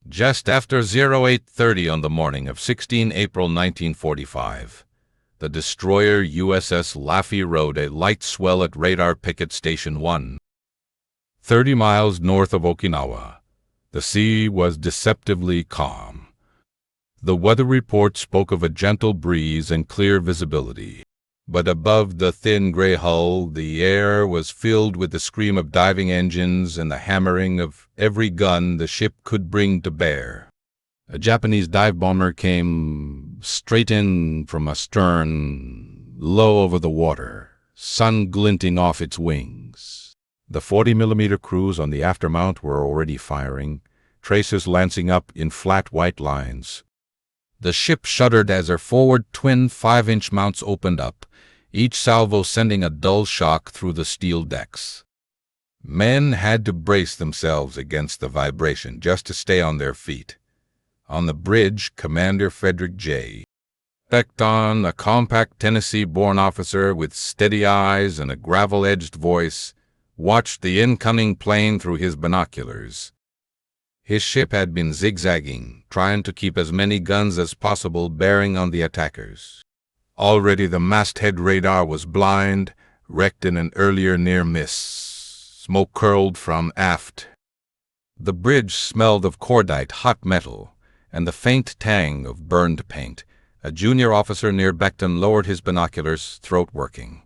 Just after 08:30 on the morning of 16 April 1945, the destroyer USS Laffey rode a light swell at Radar Picket Station 1, 30 miles north of Okinawa. The sea was deceptively calm. The weather report spoke of a gentle breeze and clear visibility. But above the thin gray hull, the air was filled with the scream of diving engines and the hammering of every gun the ship could bring to bear. A Japanese dive bomber came straight in from astern, low over the water, sun glinting off its wings. The 40mm crews on the aftermount were already firing, tracers lancing up in flat white lines. The ship shuddered as her forward twin 5-inch mounts opened up, each salvo sending a dull shock through the steel decks. Men had to brace themselves against the vibration just to stay on their feet. On the bridge, Commander Frederick J. Becton, a compact Tennessee-born officer with steady eyes and a gravel-edged voice, watched the incoming plane through his binoculars. His ship had been zigzagging, trying to keep as many guns as possible bearing on the attackers. Already the masthead radar was blind, wrecked in an earlier near miss. Smoke curled from aft. The bridge smelled of cordite, hot metal, and the faint tang of burned paint. A junior officer near Becton lowered his binoculars, throat working.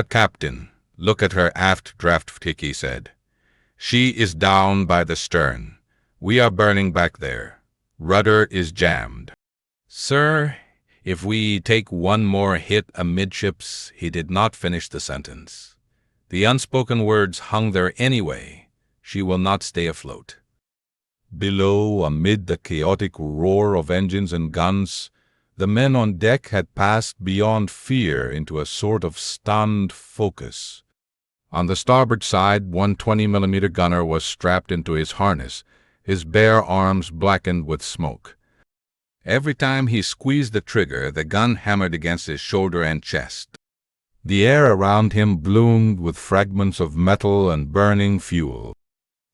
"Captain, look at her aft draft tick," he said. "She is down by the stern. We are burning back there. Rudder is jammed." "Sir, if we take one more hit amidships," he did not finish the sentence. The unspoken words hung there anyway. She will not stay afloat. Below, amid the chaotic roar of engines and guns, the men on deck had passed beyond fear into a sort of stunned focus. On the starboard side, one 20mm gunner was strapped into his harness, his bare arms blackened with smoke. Every time he squeezed the trigger, the gun hammered against his shoulder and chest. The air around him bloomed with fragments of metal and burning fuel.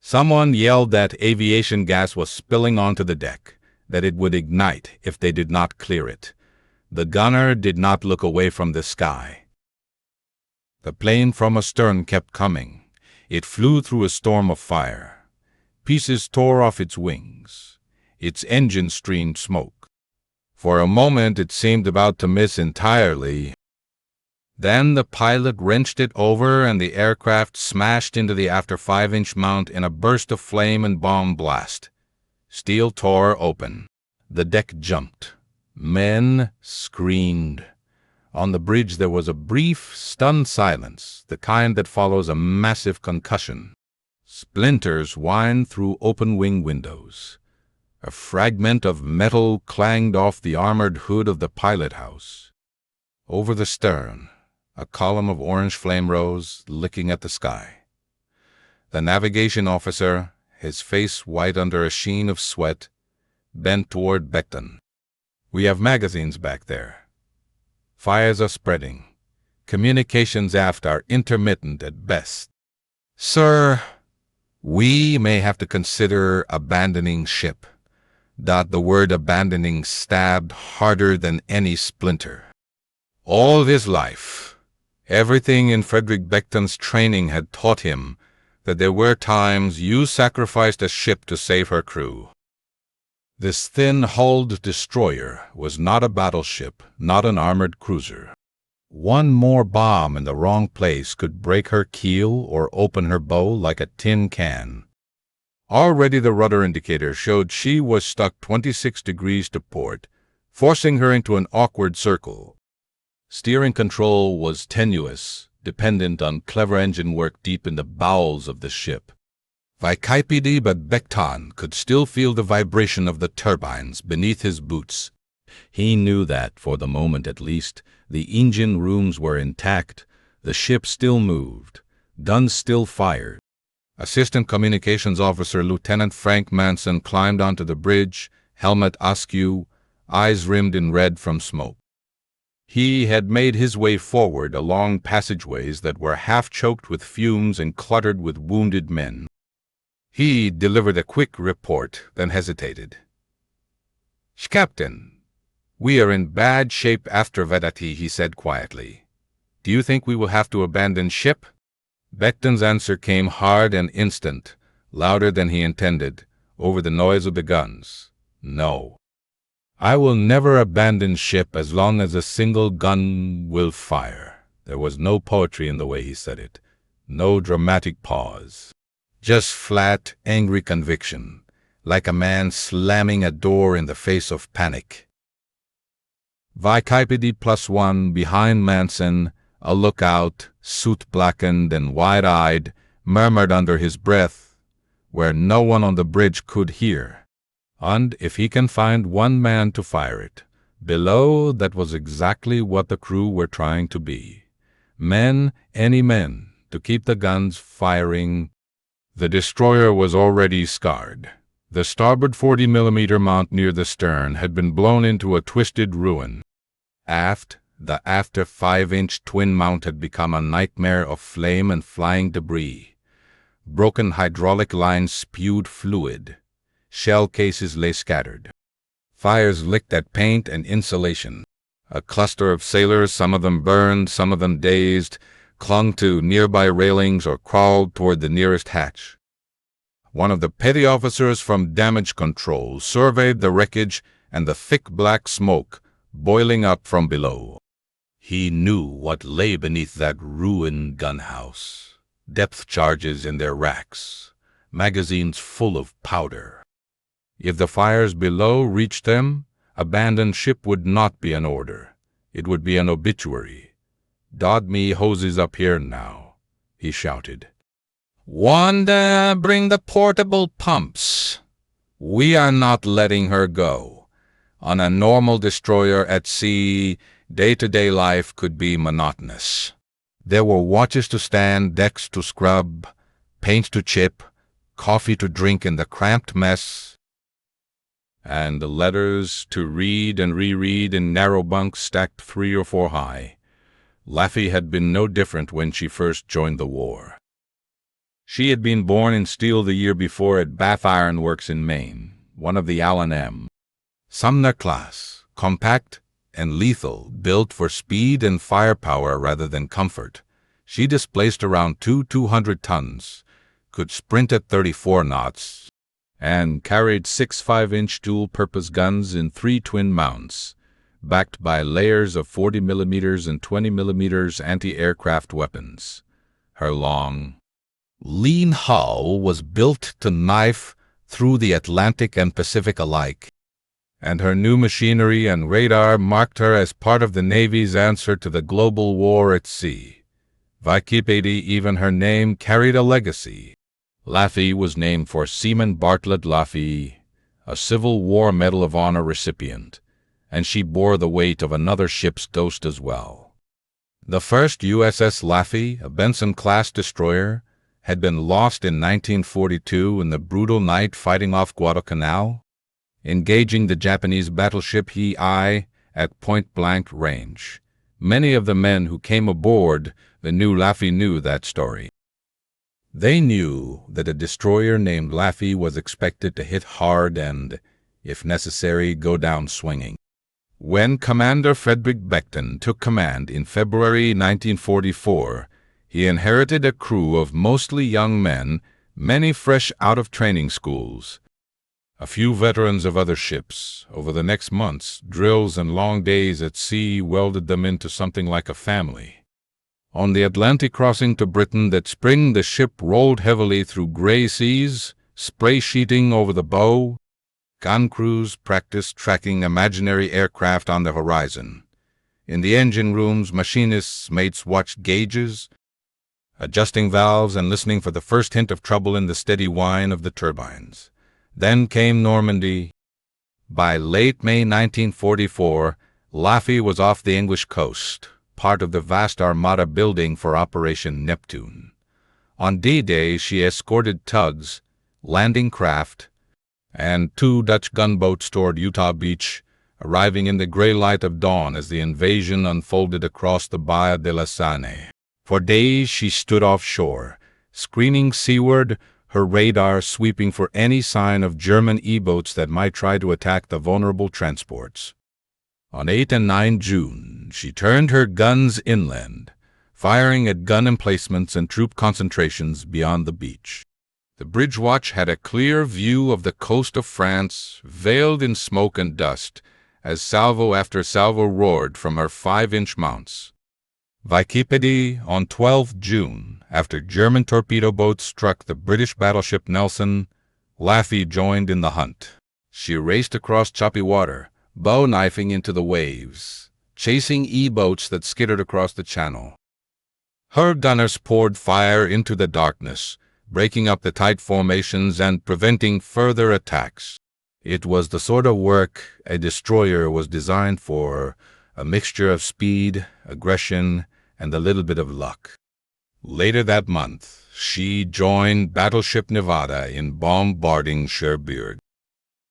Someone yelled that aviation gas was spilling onto the deck, that it would ignite if they did not clear it. The gunner did not look away from the sky. The plane from astern kept coming. It flew through a storm of fire. Pieces tore off its wings. Its engine streamed smoke. For a moment it seemed about to miss entirely. Then the pilot wrenched it over and the aircraft smashed into the after 5-inch mount in a burst of flame and bomb blast. Steel tore open. The deck jumped. Men screamed. On the bridge there was a brief, stunned silence, the kind that follows a massive concussion. Splinters whined through open wing windows. A fragment of metal clanged off the armored hood of the pilot house. Over the stern, a column of orange flame rose, licking at the sky. The navigation officer, his face white under a sheen of sweat, bent toward Becton. "We have magazines back there. Fires are spreading. Communications aft are intermittent at best. Sir, we may have to consider abandoning ship." The word abandoning stabbed harder than any splinter. All his life, everything in Frederick Becton's training had taught him that there were times you sacrificed a ship to save her crew. This thin-hulled destroyer was not a battleship, not an armored cruiser. One more bomb in the wrong place could break her keel or open her bow like a tin can. Already the rudder indicator showed she was stuck 26 degrees to port, forcing her into an awkward circle. Steering control was tenuous, dependent on clever engine work deep in the bowels of the ship. Vaikipede but Becton could still feel the vibration of the turbines beneath his boots. He knew that, for the moment at least, the engine rooms were intact, the ship still moved, guns still fired. Assistant Communications Officer Lieutenant Frank Manson climbed onto the bridge, helmet askew, eyes rimmed in red from smoke. He had made his way forward along passageways that were half choked with fumes and cluttered with wounded men. He delivered a quick report, then hesitated. "Captain, we are in bad shape after Vedati," he said quietly. "Do you think we will have to abandon ship?" Becton's answer came hard and instant, louder than he intended, over the noise of the guns. "No. I will never abandon ship as long as a single gun will fire." There was no poetry in the way he said it, no dramatic pause. Just flat, angry conviction, like a man slamming a door in the face of panic. Vaikipede +1 behind Manson, a lookout, suit blackened and wide-eyed, murmured under his breath, where no one on the bridge could hear. "And if he can find one man to fire it." Below, that was exactly what the crew were trying to be. Men, any men, to keep the guns firing. The destroyer was already scarred. The starboard 40mm mount near the stern had been blown into a twisted ruin. Aft, the after 5-inch twin mount had become a nightmare of flame and flying debris. Broken hydraulic lines spewed fluid. Shell cases lay scattered. Fires licked at paint and insulation. A cluster of sailors, some of them burned, some of them dazed, clung to nearby railings or crawled toward the nearest hatch. One of the petty officers from damage control surveyed the wreckage and the thick black smoke boiling up from below. He knew what lay beneath that ruined gunhouse. Depth charges in their racks, magazines full of powder. If the fires below reached them, abandon ship would not be an order. It would be an obituary. "Dod me hoses up here now," he shouted. "Wanda, bring the portable pumps. We are not letting her go." On a normal destroyer at sea, day-to-day life could be monotonous. There were watches to stand, decks to scrub, paint to chip, coffee to drink in the cramped mess, and letters to read and reread in narrow bunks stacked 3 or 4 high. Laffey had been no different when she first joined the war. She had been born in steel the year before at Bath Iron Works in Maine, one of the Allen M. Sumner class, compact and lethal, built for speed and firepower rather than comfort. She displaced around 200 tons, could sprint at 34 knots, and carried 6 5-inch dual-purpose guns in 3 twin mounts, backed by layers of 40mm and 20mm anti-aircraft weapons. Her long, lean hull was built to knife through the Atlantic and Pacific alike, and her new machinery and radar marked her as part of the Navy's answer to the global war at sea. Vaikipede, even her name, carried a legacy. Laffey was named for Seaman Bartlett Laffey, a Civil War Medal of Honor recipient, and she bore the weight of another ship's ghost as well. The first USS Laffey, a Benson-class destroyer, had been lost in 1942 in the brutal night fighting off Guadalcanal, engaging the Japanese battleship He-I at point-blank range. Many of the men who came aboard the new Laffey knew that story. They knew that a destroyer named Laffey was expected to hit hard and, if necessary, go down swinging. When Commander Frederick Becton took command in February 1944, he inherited a crew of mostly young men, many fresh out of training schools. A few veterans of other ships. Over the next months, drills and long days at sea welded them into something like a family. On the Atlantic crossing to Britain that spring, the ship rolled heavily through gray seas, spray sheeting over the bow. Gun crews practiced tracking imaginary aircraft on the horizon. In the engine rooms, machinists' mates watched gauges, adjusting valves and listening for the first hint of trouble in the steady whine of the turbines. Then came Normandy. By late May 1944, Laffey was off the English coast, part of the vast armada building for Operation Neptune. On D-Day, she escorted tugs, landing craft, and 2 Dutch gunboats toward Utah Beach, arriving in the gray light of dawn as the invasion unfolded across the Baia de la Sane. For days she stood offshore, screening seaward, her radar sweeping for any sign of German E-boats that might try to attack the vulnerable transports. On 8 and 9 June, she turned her guns inland, firing at gun emplacements and troop concentrations beyond the beach. The bridge watch had a clear view of the coast of France, veiled in smoke and dust, as salvo after salvo roared from her 5-inch mounts. Vikipedi, on 12 June, after German torpedo boats struck the British battleship Nelson, Laffey joined in the hunt. She raced across choppy water, bow-knifing into the waves, chasing E-boats that skittered across the channel. Her gunners poured fire into the darkness, breaking up the tight formations and preventing further attacks. It was the sort of work a destroyer was designed for, a mixture of speed, aggression, and a little bit of luck. Later that month, she joined Battleship Nevada in bombarding Cherbourg.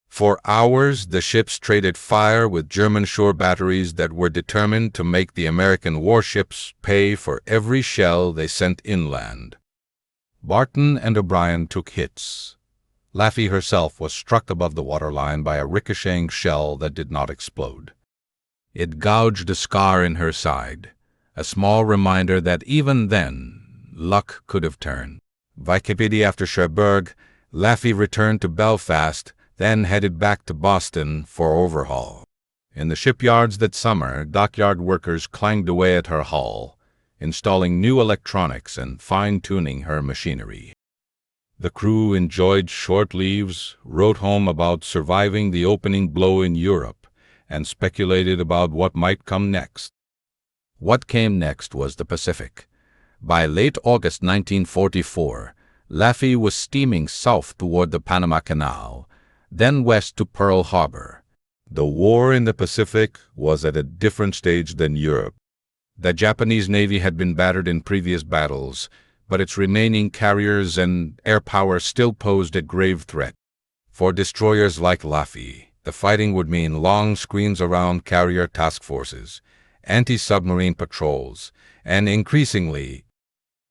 For hours, the ships traded fire with German shore batteries that were determined to make the American warships pay for every shell they sent inland. Barton and O'Brien took hits. Laffey herself was struck above the waterline by a ricocheting shell that did not explode. It gouged a scar in her side, a small reminder that even then, luck could have turned. Vikipedi after Cherbourg, Laffey returned to Belfast, then headed back to Boston for overhaul. In the shipyards that summer, dockyard workers clanged away at her hull, installing new electronics and fine-tuning her machinery. The crew enjoyed short leaves, wrote home about surviving the opening blow in Europe, and speculated about what might come next. What came next was the Pacific. By late August 1944, Laffey was steaming south toward the Panama Canal, then west to Pearl Harbor. The war in the Pacific was at a different stage than Europe. The Japanese Navy had been battered in previous battles, but its remaining carriers and air power still posed a grave threat. For destroyers like Laffey, the fighting would mean long screens around carrier task forces, anti-submarine patrols, and increasingly,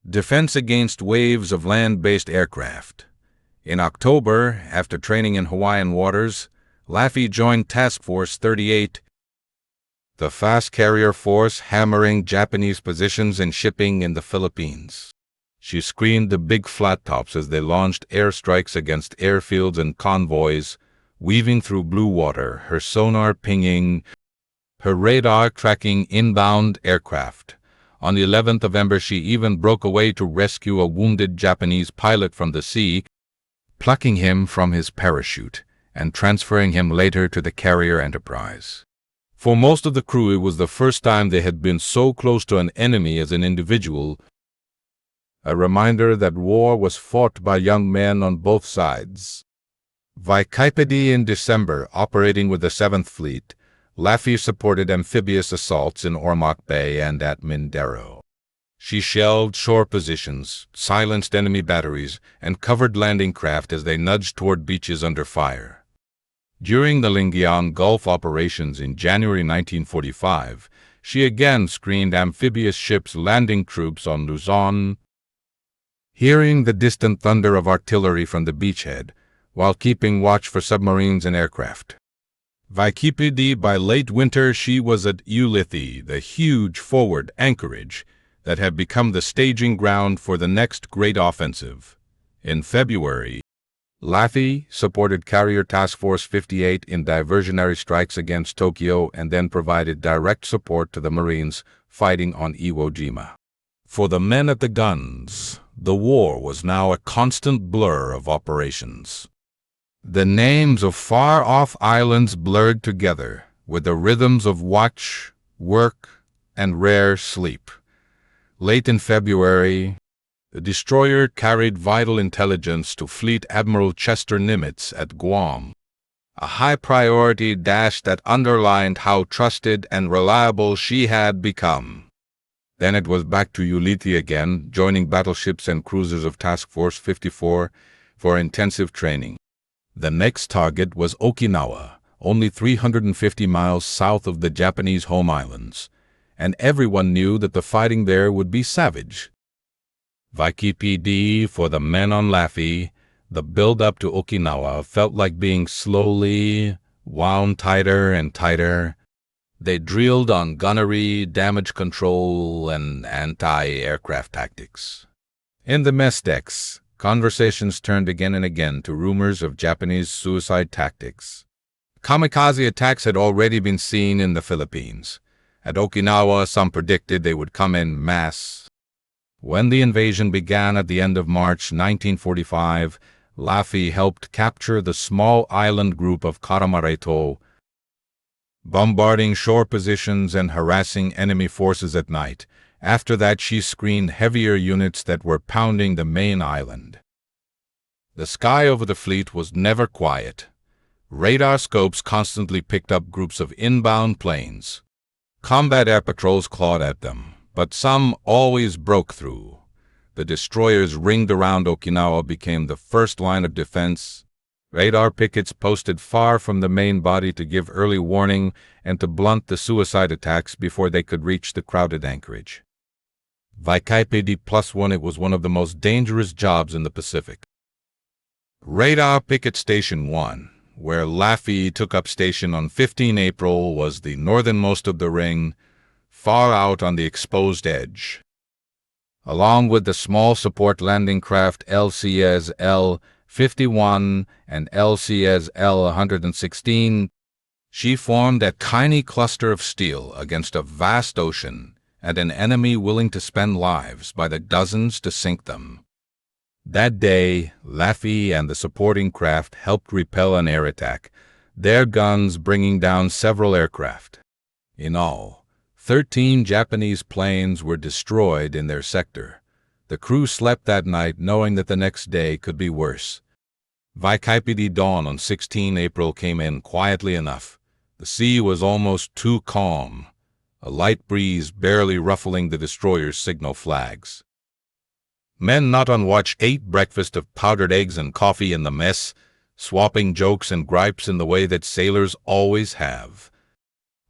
defense against waves of land-based aircraft. In October, after training in Hawaiian waters, Laffey joined Task Force 38, the fast carrier force hammering Japanese positions and shipping in the Philippines. She screened the big flat tops as they launched airstrikes against airfields and convoys, weaving through blue water, her sonar pinging, her radar tracking inbound aircraft. On the 11th of November, she even broke away to rescue a wounded Japanese pilot from the sea, plucking him from his parachute and transferring him later to the carrier Enterprise. For most of the crew, it was the first time they had been so close to an enemy as an individual, a reminder that war was fought by young men on both sides. Vikipedi in December, operating with the 7th Fleet, Laffey supported amphibious assaults in Ormoc Bay and at Mindero. She shelled shore positions, silenced enemy batteries, and covered landing craft as they nudged toward beaches under fire. During the Lingyang Gulf operations in January 1945, she again screened amphibious ships landing troops on Luzon, hearing the distant thunder of artillery from the beachhead, while keeping watch for submarines and aircraft. Vikipedi, by late winter, she was at Ulithi, the huge forward anchorage that had become the staging ground for the next great offensive. In February, Laffey supported Carrier Task Force 58 in diversionary strikes against Tokyo and then provided direct support to the Marines fighting on Iwo Jima. For the men at the guns, the war was now a constant blur of operations. The names of far-off islands blurred together with the rhythms of watch, work, and rare sleep. Late in February, the destroyer carried vital intelligence to Fleet Admiral Chester Nimitz at Guam, a high-priority dash that underlined how trusted and reliable she had become. Then it was back to Ulithi again, joining battleships and cruisers of Task Force 54 for intensive training. The next target was Okinawa, only 350 miles south of the Japanese home islands, and everyone knew that the fighting there would be savage. Vikipedi, for the men on Laffey, The build-up to Okinawa felt like being slowly wound tighter and tighter. They drilled on gunnery, damage control, and anti-aircraft tactics. In the mess decks, conversations turned again and again to rumors of Japanese suicide tactics. Kamikaze attacks had already been seen in the Philippines. At Okinawa, some predicted they would come in mass. When the invasion began at the end of March 1945, Laffey helped capture the small island group of Katamareto, bombarding shore positions and harassing enemy forces at night. After that, she screened heavier units that were pounding the main island. The sky over the fleet was never quiet. Radar scopes constantly picked up groups of inbound planes. Combat air patrols clawed at them, but some always broke through. The destroyers ringed around Okinawa became the first line of defense. Radar pickets posted far from the main body to give early warning and to blunt the suicide attacks before they could reach the crowded anchorage. Vaikipedi +1, it was one of the most dangerous jobs in the Pacific. Radar Picket Station 1, where Laffey took up station on 15 April, was the northernmost of the ring, far out on the exposed edge. Along with the small support landing craft LCS L-51 and LCS L-116, she formed a tiny cluster of steel against a vast ocean and an enemy willing to spend lives by the dozens to sink them. That day, Laffey and the supporting craft helped repel an air attack, their guns bringing down several aircraft. In all, 13 Japanese planes were destroyed in their sector. The crew slept that night knowing that the next day could be worse. Vaikipedi dawn on 16 April came in quietly enough. The sea was almost too calm, a light breeze barely ruffling the destroyer's signal flags. Men not on watch ate breakfast of powdered eggs and coffee in the mess, swapping jokes and gripes in the way that sailors always have.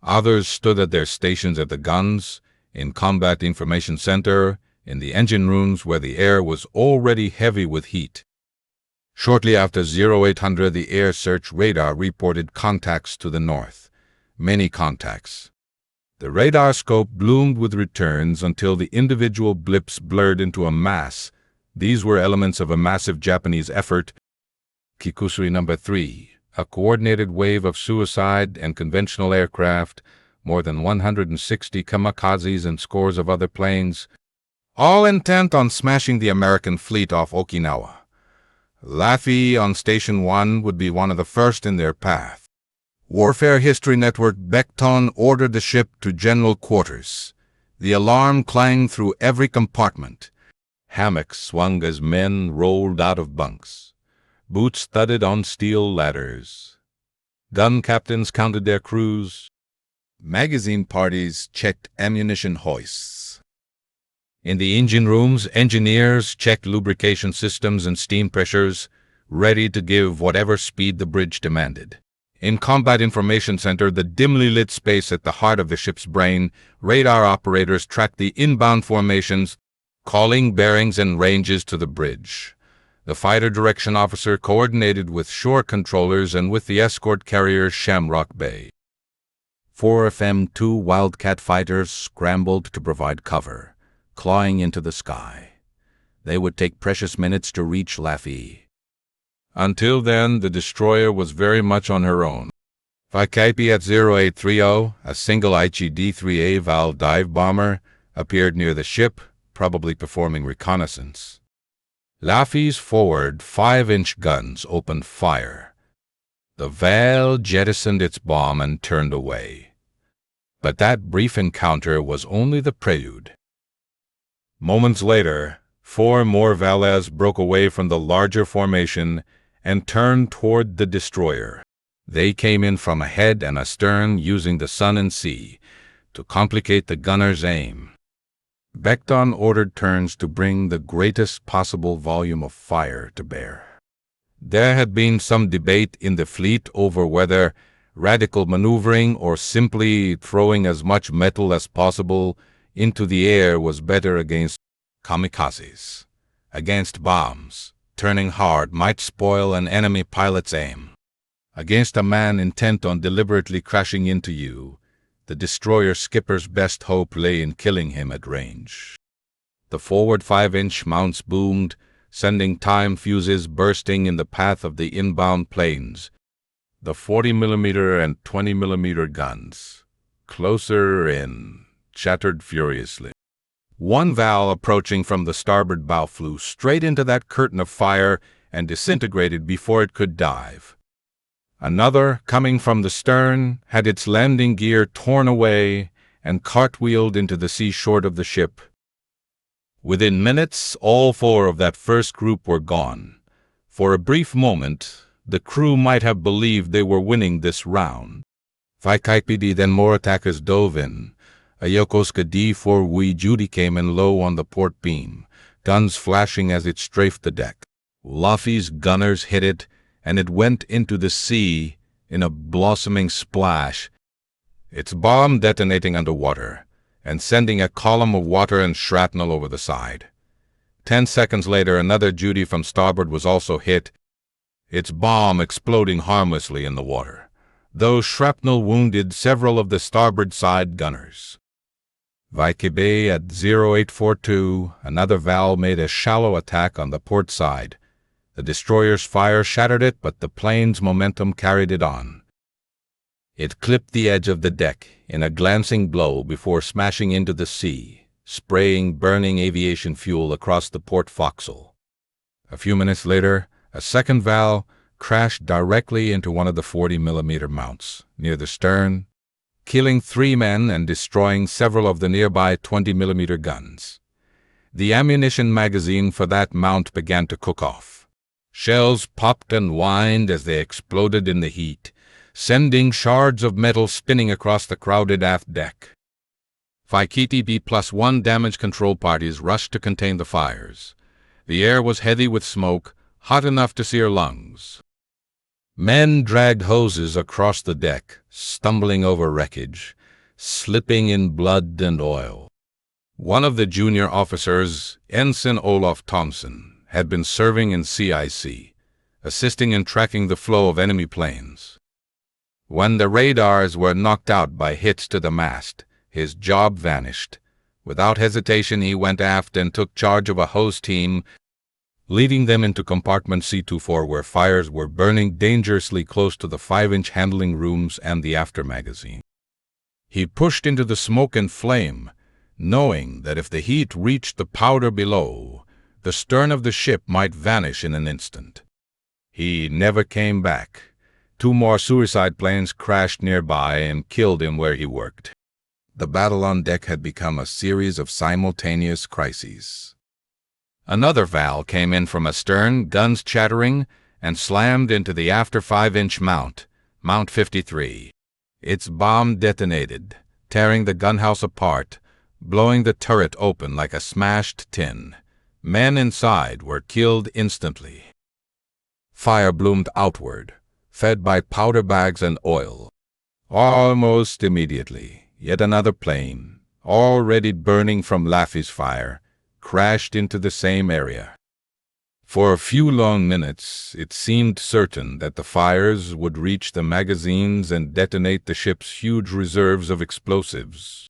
Others stood at their stations at the guns, in Combat Information Center, in the engine rooms where the air was already heavy with heat. Shortly after 0800, the air search radar reported contacts to the north. Many contacts. The radar scope bloomed with returns until the individual blips blurred into a mass. These were elements of a massive Japanese effort. Kikusui No. 3, a coordinated wave of suicide and conventional aircraft, more than 160 kamikazes and scores of other planes, all intent on smashing the American fleet off Okinawa. Laffey on Station 1 would be one of the first in their path. Warfare History Network Becton ordered the ship to general quarters. The alarm clanged through every compartment. Hammocks swung as men rolled out of bunks. Boots thudded on steel ladders. Gun captains counted their crews. Magazine parties checked ammunition hoists. In the engine rooms, engineers checked lubrication systems and steam pressures, ready to give whatever speed the bridge demanded. In Combat Information Center, the dimly lit space at the heart of the ship's brain, radar operators tracked the inbound formations, calling bearings and ranges to the bridge. The fighter direction officer coordinated with shore controllers and with the escort carrier Shamrock Bay. 4 FM-2 Wildcat fighters scrambled to provide cover, clawing into the sky. They would take precious minutes to reach Laffey. Until then, the destroyer was very much on her own. Vaikipedi at 0830, a single Aichi D-3A Val dive bomber, appeared near the ship, probably performing reconnaissance. Laffey's forward 5-inch guns opened fire. The Val jettisoned its bomb and turned away. But that brief encounter was only the prelude. Moments later, 4 more Valets broke away from the larger formation and turned toward the destroyer. They came in from ahead and astern using the sun and sea to complicate the gunner's aim. Becton ordered turns to bring the greatest possible volume of fire to bear. There had been some debate in the fleet over whether radical maneuvering or simply throwing as much metal as possible into the air was better against kamikazes, against bombs, turning hard might spoil an enemy pilot's aim. Against a man intent on deliberately crashing into you, the destroyer skipper's best hope lay in killing him at range. The forward 5-inch mounts boomed, sending time fuses bursting in the path of the inbound planes. The 40mm and 20mm guns, closer in, chattered furiously. One Val approaching from the starboard bow flew straight into that curtain of fire and disintegrated before it could dive. Another, coming from the stern, had its landing gear torn away and cartwheeled into the sea short of the ship. Within minutes, all 4 of that first group were gone. For a brief moment, the crew might have believed they were winning this round. Vaikipedi then more attackers dove in. A Yokosuka D4 Judy came in low on the port beam, guns flashing as it strafed the deck. Laffey's gunners hit it, and it went into the sea in a blossoming splash, its bomb detonating underwater and sending a column of water and shrapnel over the side. 10 seconds later, another Judy from starboard was also hit, its bomb exploding harmlessly in the water, though shrapnel wounded several of the starboard side gunners. Vaikipedi at 0842, another Val made a shallow attack on the port side. The destroyer's fire shattered it, but the plane's momentum carried it on. It clipped the edge of the deck in a glancing blow before smashing into the sea, spraying burning aviation fuel across the port forecastle. A few minutes later, a second Val crashed directly into one of the 40mm mounts near the stern, killing 3 men and destroying several of the nearby 20mm guns. The ammunition magazine for that mount began to cook off. Shells popped and whined as they exploded in the heat, sending shards of metal spinning across the crowded aft deck. Vaikipedi+1 damage control parties rushed to contain the fires. The air was heavy with smoke, hot enough to sear lungs. Men dragged hoses across the deck, stumbling over wreckage, slipping in blood and oil. One of the junior officers, Ensign Olaf Thompson, had been serving in CIC, assisting in tracking the flow of enemy planes. When the radars were knocked out by hits to the mast, his job vanished. Without hesitation, he went aft and took charge of a hose team, leading them into compartment C24 where fires were burning dangerously close to the 5-inch handling rooms and the after magazine. He pushed into the smoke and flame, knowing that if the heat reached the powder below, the stern of the ship might vanish in an instant. He never came back. 2 more suicide planes crashed nearby and killed him where he worked. The battle on deck had become a series of simultaneous crises. Another Val came in from astern, guns chattering, and slammed into the after 5-inch mount, Mount 53. Its bomb detonated, tearing the gunhouse apart, blowing the turret open like a smashed tin. Men inside were killed instantly. Fire bloomed outward, fed by powder bags and oil. Almost immediately, yet another plane, already burning from Laffey's fire, crashed into the same area. For a few long minutes, it seemed certain that the fires would reach the magazines and detonate the ship's huge reserves of explosives.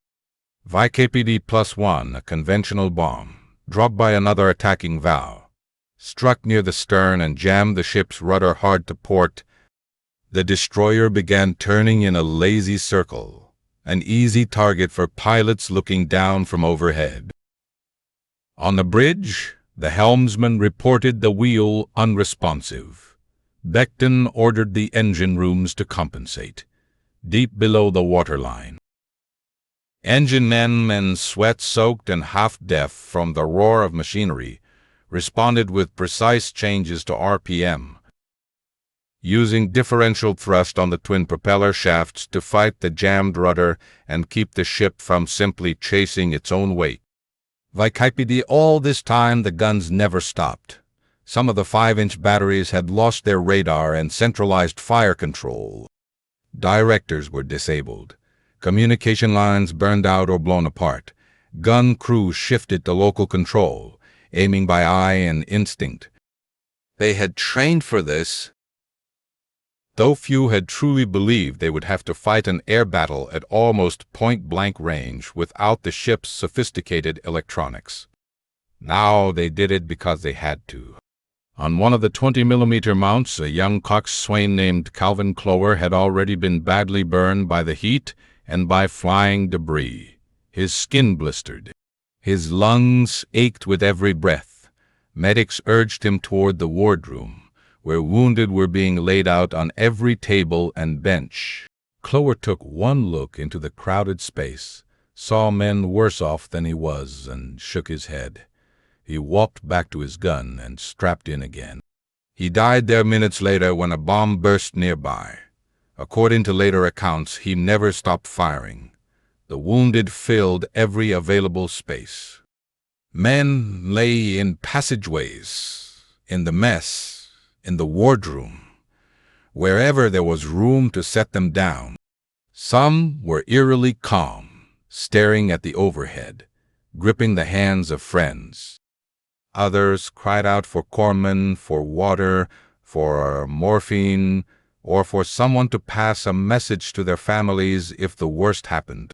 Vaikipedi+1, a conventional bomb, dropped by another attacking Val, struck near the stern and jammed the ship's rudder hard to port. The destroyer began turning in a lazy circle, an easy target for pilots looking down from overhead. On the bridge, the helmsman reported the wheel unresponsive. Becton ordered the engine rooms to compensate, deep below the waterline. Engine men, sweat-soaked and half-deaf from the roar of machinery, responded with precise changes to RPM, using differential thrust on the twin propeller shafts to fight the jammed rudder and keep the ship from simply chasing its own weight. Vaikipedi, all this time the guns never stopped. Some of the 5-inch batteries had lost their radar and centralized fire control. Directors were disabled. Communication lines burned out or blown apart. Gun crews shifted to local control, aiming by eye and instinct. They had trained for this, though few had truly believed they would have to fight an air battle at almost point-blank range without the ship's sophisticated electronics. Now they did it because they had to. On one of the 20mm mounts, a young coxswain named Calvin Clower had already been badly burned by the heat and by flying debris. His skin blistered. His lungs ached with every breath. Medics urged him toward the wardroom, where wounded were being laid out on every table and bench. Clower took one look into the crowded space, saw men worse off than he was, and shook his head. He walked back to his gun and strapped in again. He died there minutes later when a bomb burst nearby. According to later accounts, he never stopped firing. The wounded filled every available space. Men lay in passageways, in the mess, in the wardroom, wherever there was room to set them down. Some were eerily calm, staring at the overhead, gripping the hands of friends. Others cried out for corpsmen, for water, for morphine, or for someone to pass a message to their families if the worst happened.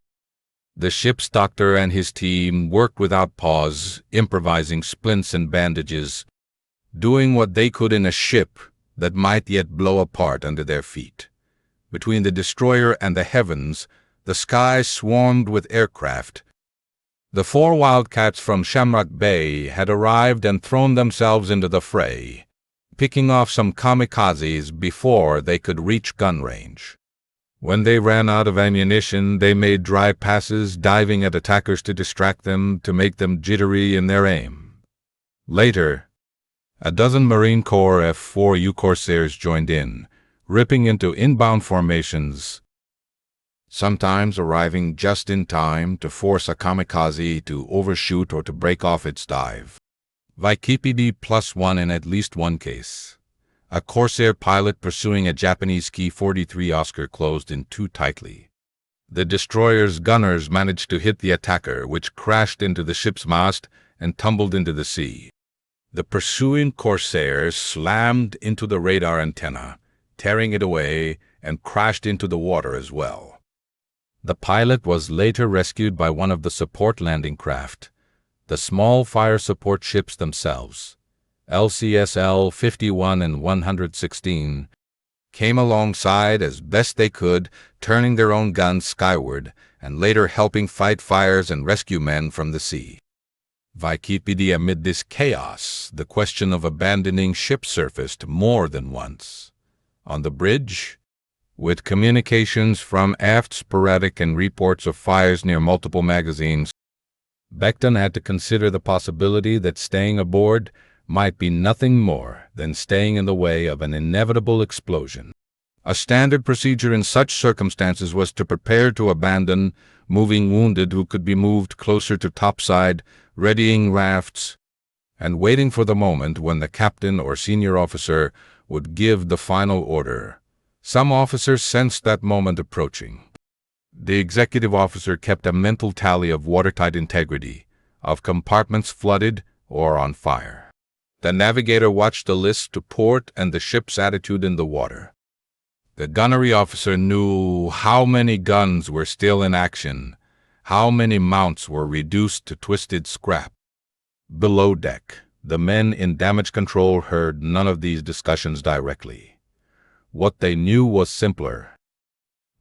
The ship's doctor and his team worked without pause, improvising splints and bandages, doing what they could in a ship that might yet blow apart under their feet. Between the destroyer and the heavens, the sky swarmed with aircraft. The 4 Wildcats from Shamrock Bay had arrived and thrown themselves into the fray, picking off some kamikazes before they could reach gun range. When they ran out of ammunition, they made dry passes, diving at attackers to distract them, to make them jittery in their aim. Later, a dozen Marine Corps F-4U Corsairs joined in, ripping into inbound formations, sometimes arriving just in time to force a kamikaze to overshoot or to break off its dive. VIKPD +1 in at least one case. A Corsair pilot pursuing a Japanese Ki-43 Oscar closed in too tightly. The destroyer's gunners managed to hit the attacker, which crashed into the ship's mast and tumbled into the sea. The pursuing Corsair slammed into the radar antenna, tearing it away, and crashed into the water as well. The pilot was later rescued by one of the support landing craft, the small fire support ships themselves. LCSL 51 and 116 came alongside as best they could, turning their own guns skyward and later helping fight fires and rescue men from the sea. VIKPD amid this chaos, the question of abandoning ship surfaced more than once. On the bridge, with communications from aft sporadic and reports of fires near multiple magazines, Becton had to consider the possibility that staying aboard might be nothing more than staying in the way of an inevitable explosion. A standard procedure in such circumstances was to prepare to abandon, moving wounded who could be moved closer to topside, readying rafts, and waiting for the moment when the captain or senior officer would give the final order. Some officers sensed that moment approaching. The executive officer kept a mental tally of watertight integrity, of compartments flooded or on fire. The navigator watched the list to port and the ship's attitude in the water. The gunnery officer knew how many guns were still in action, how many mounts were reduced to twisted scrap. Below deck, the men in damage control heard none of these discussions directly. What they knew was simpler.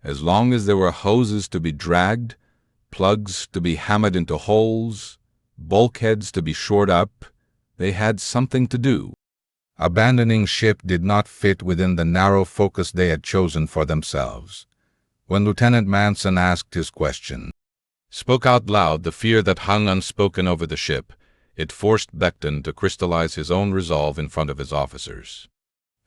As long as there were hoses to be dragged, plugs to be hammered into holes, bulkheads to be shored up, they had something to do. Abandoning ship did not fit within the narrow focus they had chosen for themselves. When Lieutenant Manson asked his question, spoke out loud the fear that hung unspoken over the ship, it forced Becton to crystallize his own resolve in front of his officers.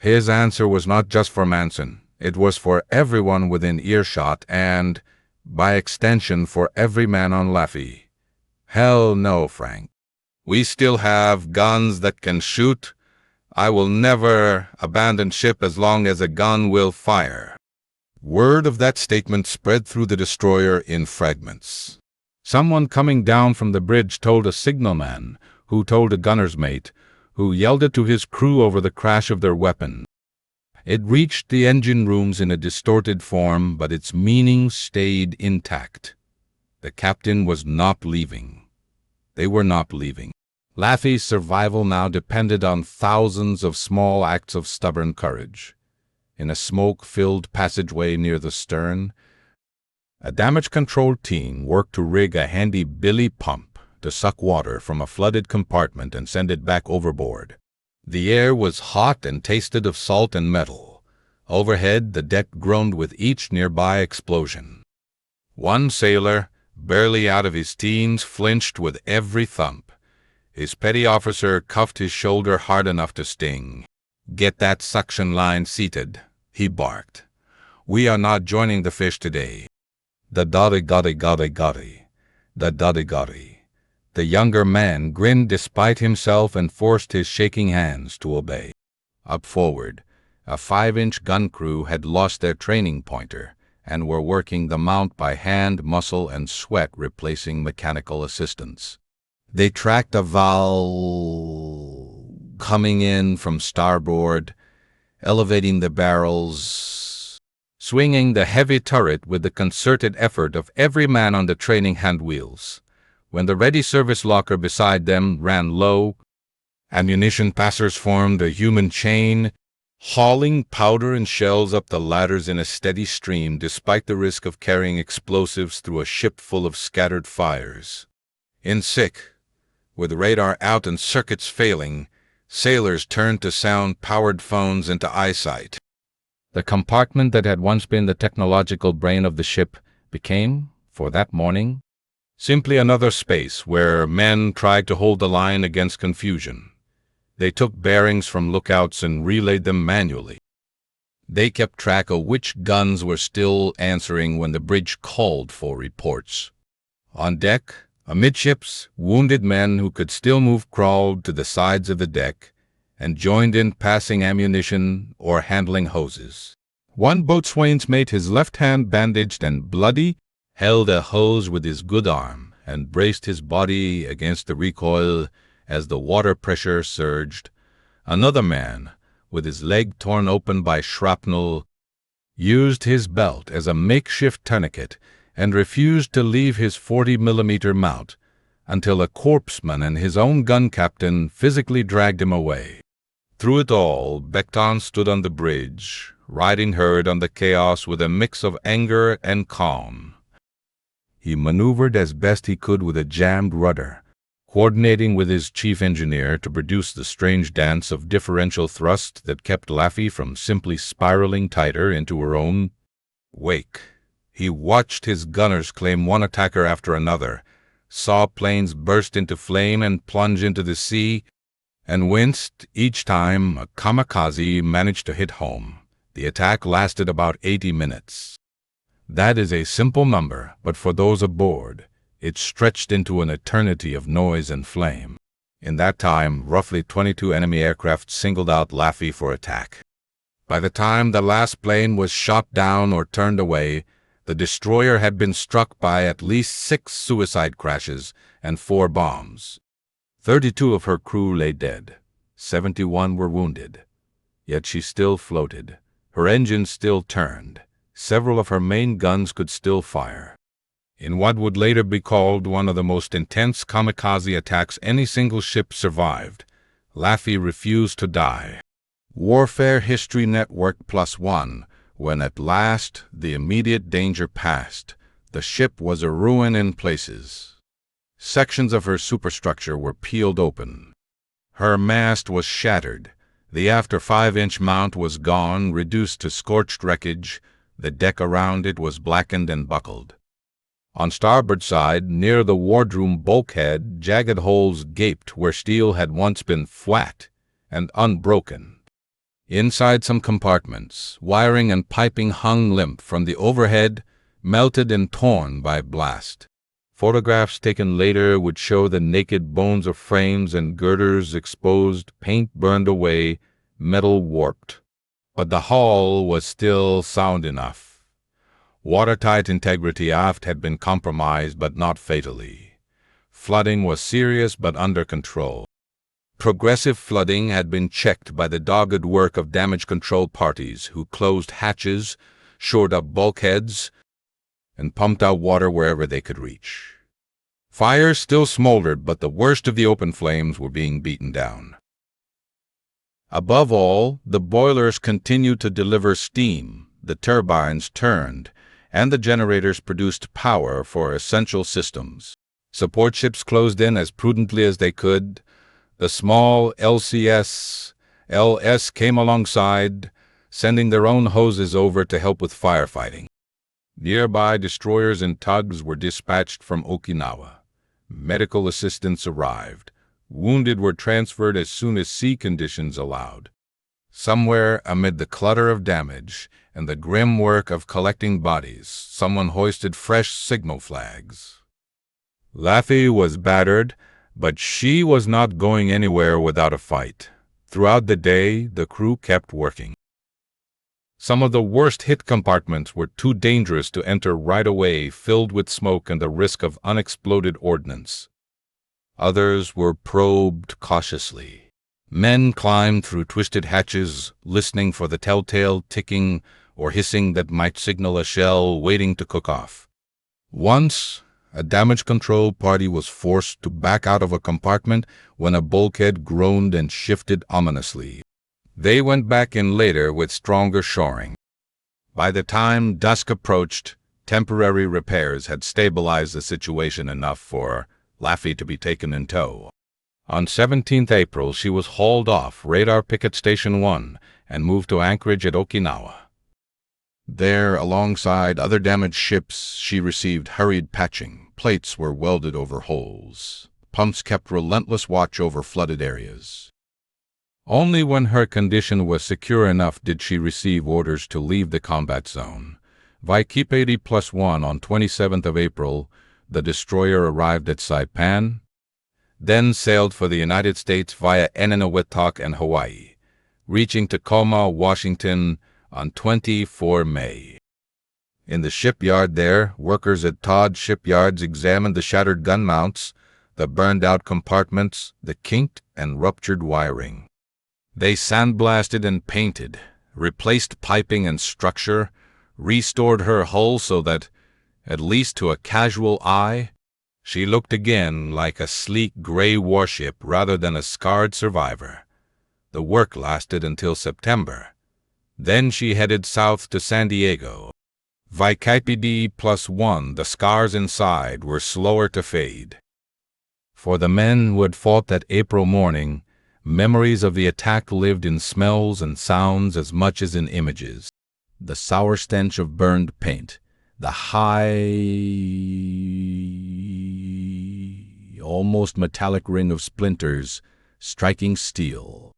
His answer was not just for Manson. It was for everyone within earshot and, by extension, for every man on Laffey. Hell no, Frank. We still have guns that can shoot. I will never abandon ship as long as a gun will fire. Word of that statement spread through the destroyer in fragments. Someone coming down from the bridge told a signalman, who told a gunner's mate, who yelled it to his crew over the crash of their weapon. It reached the engine rooms in a distorted form, but its meaning stayed intact. The captain was not leaving. They were not leaving. Laffey's survival now depended on thousands of small acts of stubborn courage. In a smoke-filled passageway near the stern, a damage control team worked to rig a handy billy pump to suck water from a flooded compartment and send it back overboard. The air was hot and tasted of salt and metal. Overhead, the deck groaned with each nearby explosion. One sailor, barely out of his teens, flinched with every thump. His petty officer cuffed his shoulder hard enough to sting. "Get that suction line seated," he barked. "We are not joining the fish today." The dotty. The younger man grinned despite himself and forced his shaking hands to obey. Up forward, a 5-inch gun crew had lost their training pointer and were working the mount by hand, muscle, and sweat, replacing mechanical assistance. They tracked a valve coming in from starboard, elevating the barrels, swinging the heavy turret with the concerted effort of every man on the training hand wheels. When the ready service locker beside them ran low, ammunition passers formed a human chain, hauling powder and shells up the ladders in a steady stream despite the risk of carrying explosives through a ship full of scattered fires. In sick, with radar out and circuits failing, sailors turned to sound-powered phones into eyesight. The compartment that had once been the technological brain of the ship became, for that morning, simply another space where men tried to hold the line against confusion. They took bearings from lookouts and relayed them manually. They kept track of which guns were still answering when the bridge called for reports. On deck, amidships, wounded men who could still move crawled to the sides of the deck and joined in passing ammunition or handling hoses. One boatswain's mate, his left hand bandaged and bloody, held a hose with his good arm and braced his body against the recoil as the water pressure surged. Another man, with his leg torn open by shrapnel, used his belt as a makeshift tourniquet and refused to leave his 40mm mount until a corpsman and his own gun captain physically dragged him away. Through it all, Becton stood on the bridge, riding herd on the chaos with a mix of anger and calm. He maneuvered as best he could with a jammed rudder, coordinating with his chief engineer to produce the strange dance of differential thrust that kept Laffey from simply spiraling tighter into her own wake. He watched his gunners claim one attacker after another, saw planes burst into flame and plunge into the sea, and winced each time a Kamikaze managed to hit home. The attack lasted about 80 minutes. That is a simple number, but for those aboard, it stretched into an eternity of noise and flame. In that time, roughly 22 enemy aircraft singled out Laffey for attack. By the time the last plane was shot down or turned away, the destroyer had been struck by at least 6 suicide crashes and 4 bombs. 32 of her crew lay dead. 71 were wounded. Yet she still floated. Her engines still turned. Several of her main guns could still fire. In what would later be called one of the most intense kamikaze attacks any single ship survived, Laffey refused to die. Warfare History Network +1. When at last the immediate danger passed, the ship was a ruin in places. Sections of her superstructure were peeled open. Her mast was shattered. The after 5-inch mount was gone, reduced to scorched wreckage. The deck around it was blackened and buckled. On starboard side, near the wardroom bulkhead, jagged holes gaped where steel had once been flat and unbroken. Inside some compartments, wiring and piping hung limp from the overhead, melted and torn by blast. Photographs taken later would show the naked bones of frames and girders exposed, paint burned away, metal warped. But the hull was still sound enough. Watertight integrity aft had been compromised, but not fatally. Flooding was serious but under control. progressive flooding had been checked by the dogged work of damage control parties who closed hatches, shored up bulkheads, and pumped out water wherever they could reach. Fires still smoldered, but the worst of the open flames were being beaten down. Above all, the boilers continued to deliver steam, the turbines turned, and the generators produced power for essential systems. Support ships closed in as prudently as they could. The small LCS-LS came alongside, sending their own hoses over to help with firefighting. Nearby destroyers and tugs were dispatched from Okinawa. Medical assistance arrived. Wounded were transferred as soon as sea conditions allowed. Somewhere amid the clutter of damage and the grim work of collecting bodies, someone hoisted fresh signal flags. Laffey was battered, but she was not going anywhere without a fight. Throughout the day, the crew kept working. Some of the worst-hit compartments were too dangerous to enter right away, filled with smoke and the risk of unexploded ordnance. Others were probed cautiously. Men climbed through twisted hatches, listening for the telltale ticking or hissing that might signal a shell waiting to cook off. Once, a damage control party was forced to back out of a compartment when a bulkhead groaned and shifted ominously. They went back in later with stronger shoring. By the time dusk approached, temporary repairs had stabilized the situation enough for Laffey to be taken in tow. On 17th April, she was hauled off Radar Picket Station 1 and moved to anchorage at Okinawa. There, alongside other damaged ships, she received hurried patching. Plates were welded over holes. Pumps kept relentless watch over flooded areas. Only when her condition was secure enough did she receive orders to leave the combat zone. Kamikaze-1 on 27th of April, the destroyer arrived at Saipan, then sailed for the United States via Eniwetok and Hawaii, reaching Tacoma, Washington on 24 May. In the shipyard there, workers at Todd shipyards examined the shattered gun mounts, the burned-out compartments, the kinked and ruptured wiring. They sandblasted and painted, replaced piping and structure, restored her hull so that, at least to a casual eye, she looked again like a sleek gray warship rather than a scarred survivor. The work lasted until September. Then she headed south to San Diego. Kamikaze-1, the scars inside were slower to fade. For the men who had fought that April morning, memories of the attack lived in smells and sounds as much as in images. The sour stench of burned paint, the high, almost metallic ring of splinters striking steel,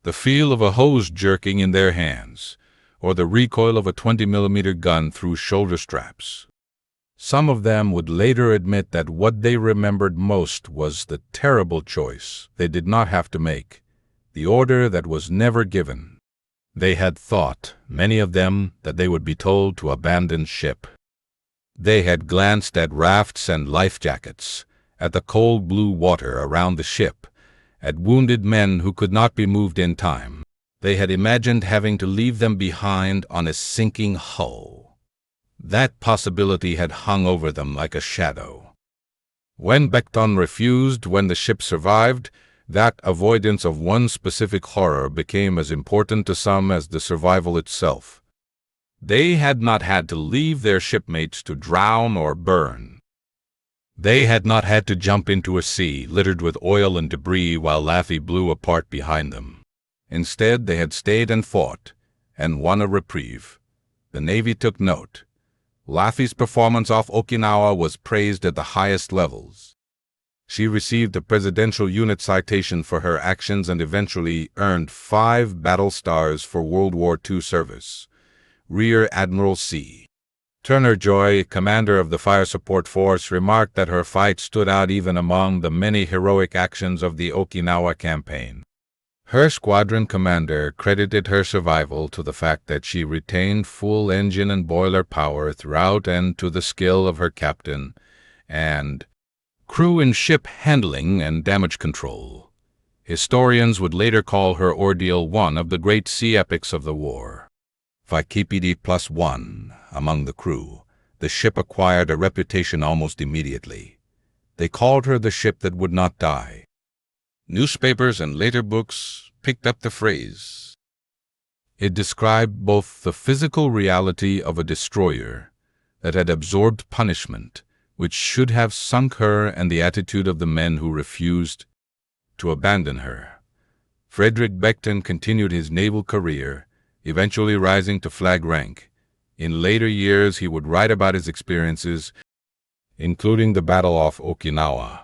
the feel of a hose jerking in their hands, or the recoil of a 20mm gun through shoulder straps. Some of them would later admit that what they remembered most was the terrible choice they did not have to make, the order that was never given. They had thought, many of them, that they would be told to abandon ship. They had glanced at rafts and life jackets, at the cold blue water around the ship, at wounded men who could not be moved in time. They had imagined having to leave them behind on a sinking hull. That possibility had hung over them like a shadow. When Becton refused, when the ship survived, that avoidance of one specific horror became as important to some as the survival itself. They had not had to leave their shipmates to drown or burn. They had not had to jump into a sea littered with oil and debris while Laffey blew apart behind them. Instead, they had stayed and fought, and won a reprieve. The Navy took note. Laffey's performance off Okinawa was praised at the highest levels. She received a Presidential Unit Citation for her actions and eventually earned 5 battle stars for World War II service. Rear Admiral C. Turner Joy, commander of the Fire Support Force, remarked that her fight stood out even among the many heroic actions of the Okinawa campaign. Her squadron commander credited her survival to the fact that she retained full engine and boiler power throughout and to the skill of her captain and crew in ship handling and damage control. Historians would later call her ordeal one of the great sea epics of the war. VKPD+1 among the crew, the ship acquired a reputation almost immediately. They called her the ship that would not die. Newspapers and later books picked up the phrase. It described both the physical reality of a destroyer that had absorbed punishment, which should have sunk her, and the attitude of the men who refused to abandon her. Frederick Becton continued his naval career, eventually rising to flag rank. In later years, he would write about his experiences, including the Battle off Okinawa.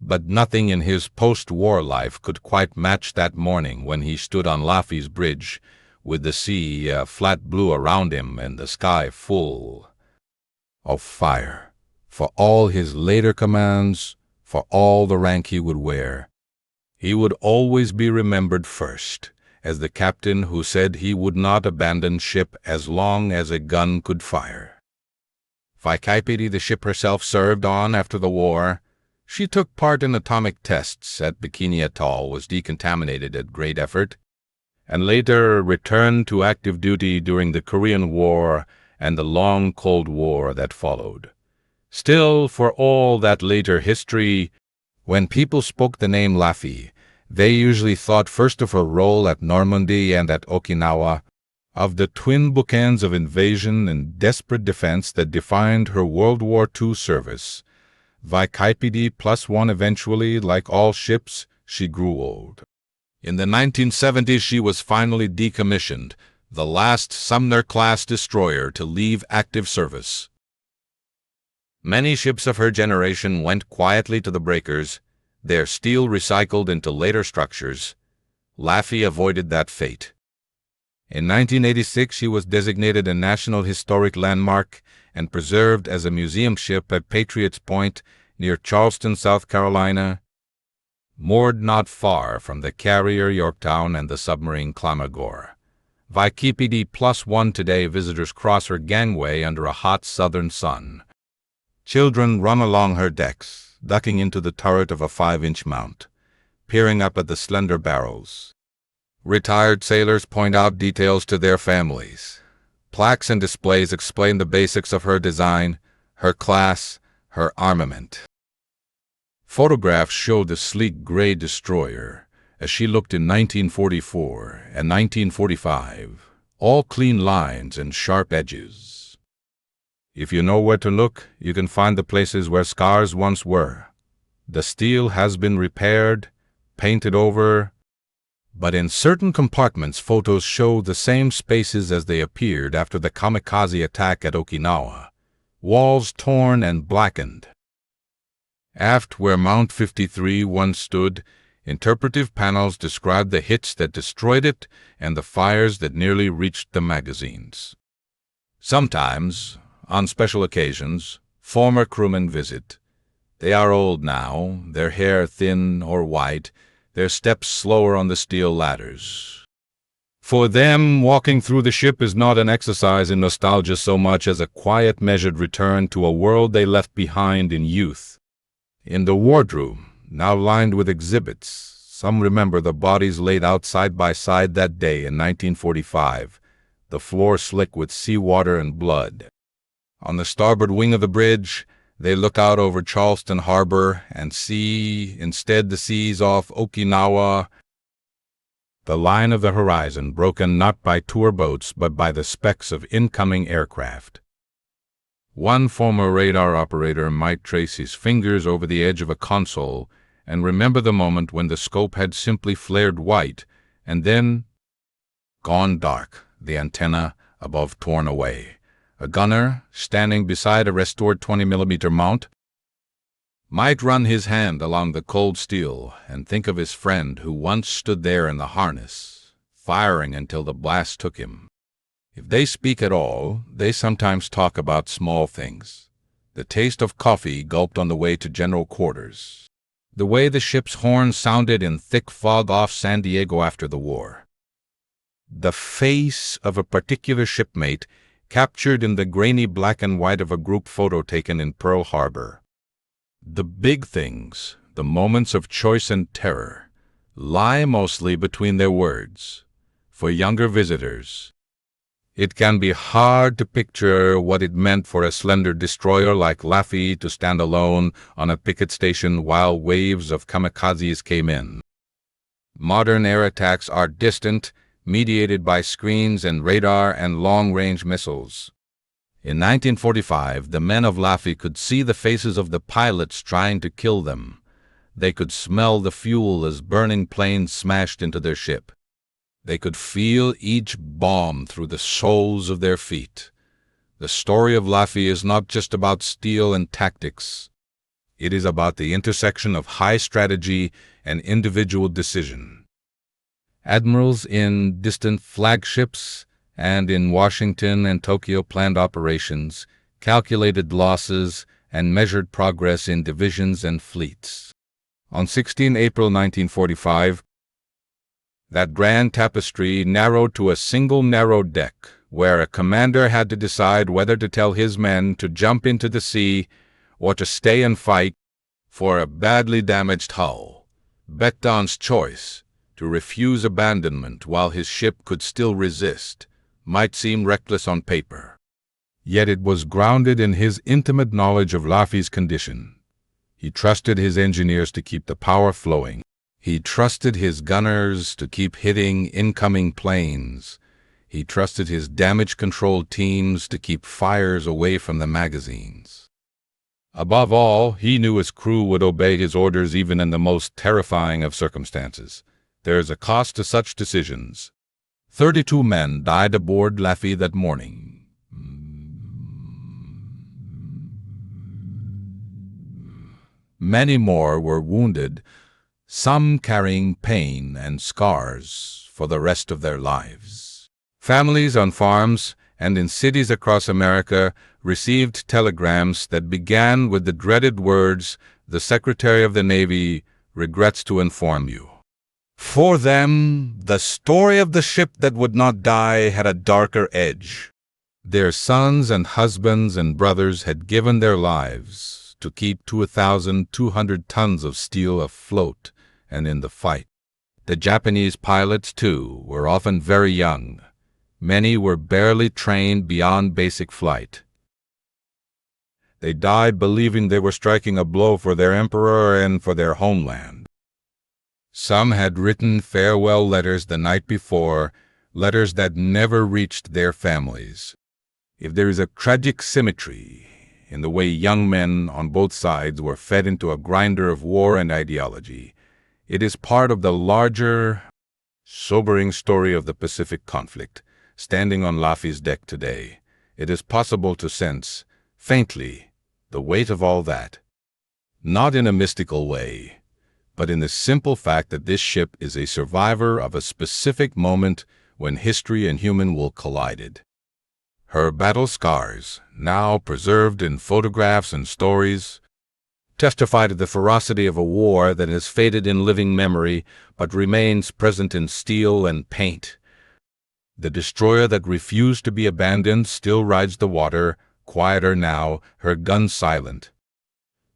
But nothing in his post-war life could quite match that morning when he stood on Laffey's bridge, with the sea flat blue around him and the sky full of fire. For all his later commands, for all the rank he would wear, he would always be remembered first as the captain who said he would not abandon ship as long as a gun could fire. Vaikipedi, the ship herself, served on after the war. She took part in atomic tests at Bikini Atoll, was decontaminated at great effort, and later returned to active duty during the Korean War and the long Cold War that followed. Still, for all that later history, when people spoke the name Laffey, they usually thought first of her role at Normandy and at Okinawa, of the twin bookends of invasion and desperate defense that defined her World War II service. VKPD+1 eventually, like all ships, she grew old. In the 1970s, she was finally decommissioned, the last Sumner-class destroyer to leave active service. Many ships of her generation went quietly to the breakers, their steel recycled into later structures. Laffey avoided that fate. In 1986, she was designated a National Historic Landmark and preserved as a museum ship at Patriots Point near Charleston, South Carolina, moored not far from the carrier Yorktown and the submarine Kamikaze. VKPD+1 today, visitors cross her gangway under a hot southern sun. Children run along her decks, ducking into the turret of a 5-inch mount, peering up at the slender barrels. Retired sailors point out details to their families. Plaques and displays explain the basics of her design, her class, her armament. Photographs show the sleek gray destroyer as she looked in 1944 and 1945, all clean lines and sharp edges. If you know where to look, you can find the places where scars once were. The steel has been repaired, painted over, but in certain compartments photos show the same spaces as they appeared after the Kamikaze attack at Okinawa, walls torn and blackened. Aft, where Mount 53 once stood, interpretive panels describe the hits that destroyed it and the fires that nearly reached the magazines. Sometimes, on special occasions, former crewmen visit. They are old now, their hair thin or white, their steps slower on the steel ladders. For them, walking through the ship is not an exercise in nostalgia so much as a quiet, measured return to a world they left behind in youth. In the wardroom, now lined with exhibits, some remember the bodies laid out side by side that day in 1945, the floor slick with seawater and blood. On the starboard wing of the bridge, they look out over Charleston Harbor and see, instead, the seas off Okinawa, the line of the horizon broken not by tour boats but by the specks of incoming aircraft. One former radar operator might trace his fingers over the edge of a console and remember the moment when the scope had simply flared white and then gone dark, the antenna above torn away. A gunner, standing beside a restored 20mm mount, might run his hand along the cold steel and think of his friend who once stood there in the harness, firing until the blast took him. If they speak at all, they sometimes talk about small things. The taste of coffee gulped on the way to general quarters. The way the ship's horn sounded in thick fog off San Diego after the war. The face of a particular shipmate captured in the grainy black and white of a group photo taken in Pearl Harbor. The big things, the moments of choice and terror, lie mostly between their words. For younger visitors, it can be hard to picture what it meant for a slender destroyer like Laffey to stand alone on a picket station while waves of kamikazes came in. Modern air attacks are distant, mediated by screens and radar and long-range missiles. In 1945, the men of Laffey could see the faces of the pilots trying to kill them. They could smell the fuel as burning planes smashed into their ship. They could feel each bomb through the soles of their feet. The story of Laffey is not just about steel and tactics. It is about the intersection of high strategy and individual decision. Admirals in distant flagships and in Washington and Tokyo planned operations, calculated losses, and measured progress in divisions and fleets. On 16 April 1945, that grand tapestry narrowed to a single narrow deck, where a commander had to decide whether to tell his men to jump into the sea or to stay and fight for a badly damaged hull. Becton's choice, to refuse abandonment while his ship could still resist, might seem reckless on paper. Yet it was grounded in his intimate knowledge of Laffey's condition. He trusted his engineers to keep the power flowing. He trusted his gunners to keep hitting incoming planes. He trusted his damage control teams to keep fires away from the magazines. Above all, he knew his crew would obey his orders even in the most terrifying of circumstances. There is a cost to such decisions. 32 men died aboard Laffey that morning. Many more were wounded, some carrying pain and scars for the rest of their lives. Families on farms and in cities across America received telegrams that began with the dreaded words, "The Secretary of the Navy regrets to inform you." For them, the story of the ship that would not die had a darker edge. Their sons and husbands and brothers had given their lives to keep 2,200 tons of steel afloat and in the fight. The Japanese pilots, too, were often very young. Many were barely trained beyond basic flight. They died believing they were striking a blow for their emperor and for their homeland. Some had written farewell letters the night before, letters that never reached their families. If there is a tragic symmetry in the way young men on both sides were fed into a grinder of war and ideology, it is part of the larger, sobering story of the Pacific conflict. Standing on Laffey's deck today, it is possible to sense, faintly, the weight of all that. Not in a mystical way, but in the simple fact that this ship is a survivor of a specific moment when history and human will collided. Her battle scars, now preserved in photographs and stories, testify to the ferocity of a war that has faded in living memory but remains present in steel and paint. The destroyer that refused to be abandoned still rides the water, quieter now, her guns silent.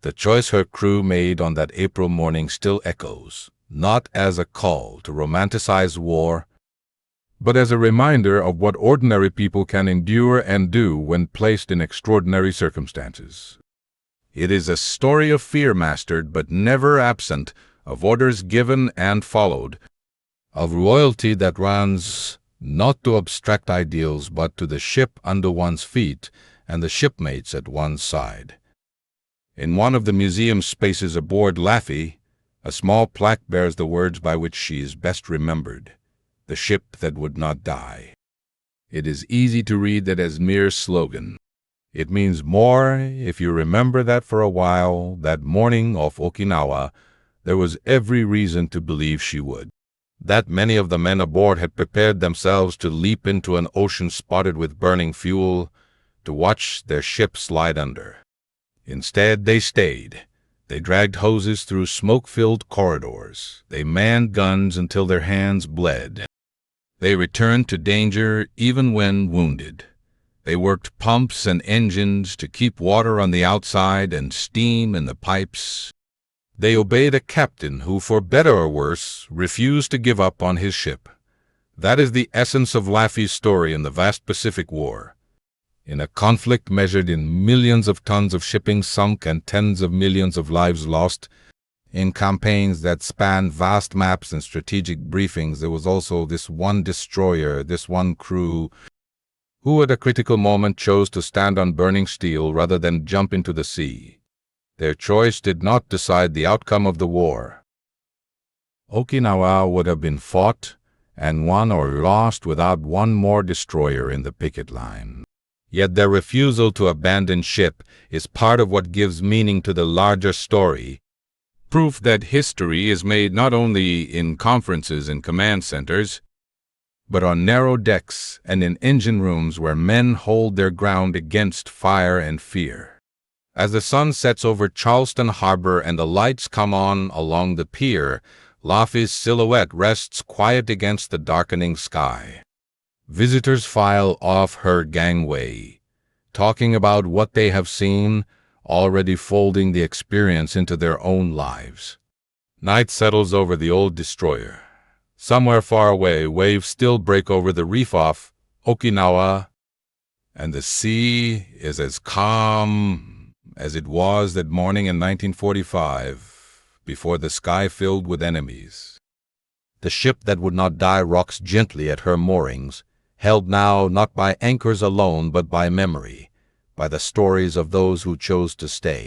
The choice her crew made on that April morning still echoes, not as a call to romanticize war, but as a reminder of what ordinary people can endure and do when placed in extraordinary circumstances. It is a story of fear mastered but never absent, of orders given and followed, of loyalty that runs not to abstract ideals but to the ship under one's feet and the shipmates at one's side. In one of the museum spaces aboard Laffey, a small plaque bears the words by which she is best remembered, "The ship that would not die." It is easy to read that as mere slogan. It means more if you remember that for a while, that morning off Okinawa, there was every reason to believe she would. That many of the men aboard had prepared themselves to leap into an ocean spotted with burning fuel, to watch their ship slide under. Instead, they stayed. They dragged hoses through smoke-filled corridors. They manned guns until their hands bled. They returned to danger even when wounded. They worked pumps and engines to keep water on the outside and steam in the pipes. They obeyed a captain who, for better or worse, refused to give up on his ship. That is the essence of Laffey's story in the vast Pacific War. In a conflict measured in millions of tons of shipping sunk and tens of millions of lives lost, in campaigns that spanned vast maps and strategic briefings, there was also this one destroyer, this one crew, who at a critical moment chose to stand on burning steel rather than jump into the sea. Their choice did not decide the outcome of the war. Okinawa would have been fought and won or lost without one more destroyer in the picket line. Yet their refusal to abandon ship is part of what gives meaning to the larger story, proof that history is made not only in conferences and command centers, but on narrow decks and in engine rooms where men hold their ground against fire and fear. As the sun sets over Charleston Harbor and the lights come on along the pier, Laffey's silhouette rests quiet against the darkening sky. Visitors file off her gangway, talking about what they have seen, already folding the experience into their own lives. Night settles over the old destroyer. Somewhere far away, waves still break over the reef off Okinawa, and the sea is as calm as it was that morning in 1945, before the sky filled with enemies. The ship that would not die rocks gently at her moorings, held now not by anchors alone but by memory, by the stories of those who chose to stay.